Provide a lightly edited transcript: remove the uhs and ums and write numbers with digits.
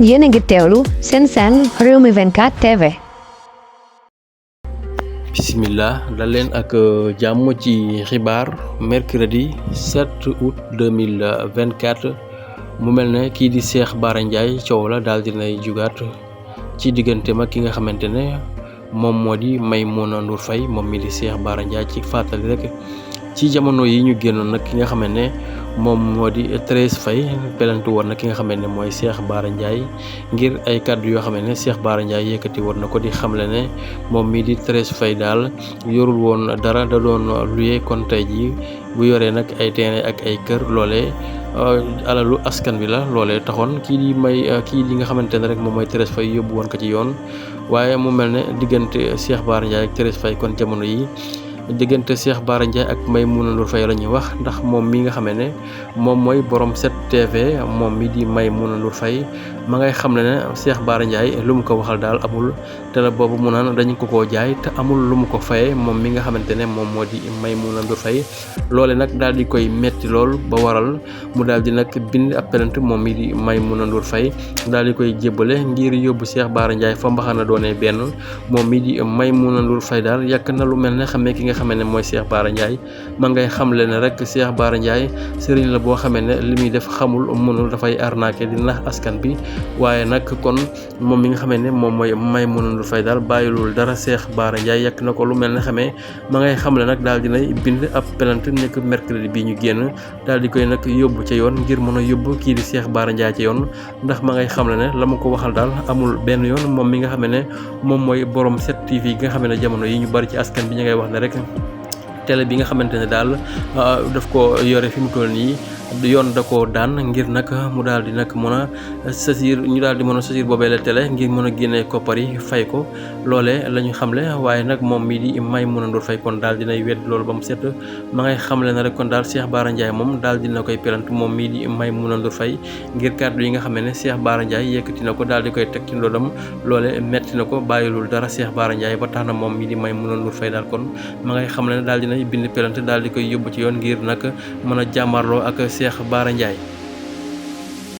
yéen a ngi teewlu seen Rewmi 24 TV. bismillah dal leen ak jàmm ci xibaar mercredi 7 août 2024 mu mel ne kii di Cheikh Bara Ndiaye coow la daal dinay jugaat ci diggante mag ki nga xamante ne moom moo di Maimouna Ndour Faye moom mi di Cheikh Bara Ndiaye ci fàttali rek ci jamono yi ñu génnoon nag ki nga xamante ne moom moo di Thérèse Faye pelantu woon na ki nga xamante ne mooy Cheikh Bara Ndiaye ngir ay kàddu yoo xam ne Cheikh Bara Ndiaye yëkkati woon na ko di xamle ne moom mii di Thérèse Faye daal yorul woon dara da doon luye kon tey jii bu yoree nag ay terrain ak ay kër loolee alalu askan bi la loolee taxoon kii di nga xamante ne rek moom mooy Thérèse Faye yóbbu woon ko ci yoon waaye mu mel ne diggante Cheikh Bara Ndiaye ak Thérèse Faye kon jamono yi diggante Cheikh Bara Ndiaye ak Maimouna Ndour Faye la ñuy wax ndax moom mi nga xamee ne moom mooy borom 7TV moom mi di Maimouna Ndour Faye ma ngay xam ne Cheikh Bara Ndiaye lu mu ko waxal daal amul télé boobu mu naan dañu ko koo jaay te amul lu mu ko fayee moom mi nga xamante ne moom moo di Maimouna Ndour Faye loole nag daal di koy metti lool ba waral mu daal di nag bind ab plainte moom mi di Maimouna Ndour Faye daal di koy jébbale ngir yóbbu Cheikh Bara Ndiaye fa mbaxana doonee benn moom mi di Maimouna Ndour Faye daal yàq na lu mel ne xamee ki nga xamee ne mooy Cheikh Bara Ndiaye ma ngay xamle ne rek Cheikh Bara Ndiaye sëriñ la boo xamee ne li muy def xamul mënul dafay arnaqué di nax askan bi waaye nag kon moom mi nga xamee ne moom mooy Maimouna Ndour Faye daal bàyyilul dara Cheikh Bara Ndiaye yàq na ko lu mel ne xamee ma ngay xamle nag daal dinay bind ab plainte nekk mercredi bi ñu génn daal di koy nag yóbbu ca yoon ngir mën a yóbbu kii di Cheikh Bara Ndiaye ca yoon ndax ma ngay xamle ne la ma ko waxal daal amul benn yoon moom mi nga xamee ne moom mooy borom 7TV gi nga xamee ne jamono yi ñu bari ci askan bi ñu ngay wax ne rek télé bi nga xamante ne daal daf ko yore fi mu toll nii yoon da koo daan ngir nag mu daal di nag mën a saisir ñu daal di mën a saisir boobee la télé ngir mën a génne koppar yi fay ko loolee la ñu xamle waaye nag moom mii di Maimouna Ndour Faye kon daal dinay wedd loolu ba mu set ma ngay xamle na rek kon daal Cheikh Bara Ndiaye moom daal dina koy pelante moom mii di Maimouna Ndour Faye ngir kàddu yi nga xam ne Cheikh Bara Ndiaye yëkkati na ko daal di koy teg ci ndoodam loole metti na ko bàyyilul dara Cheikh Bara Ndiaye ba tax na moom mii di Maimouna Ndour Faye daal kon ma ngay xamle ne daal dinay bind pelante daal di koy yóbbu ci yoon ngir nag mën a jàmmarloo ak Cheikh Bara Ndiaye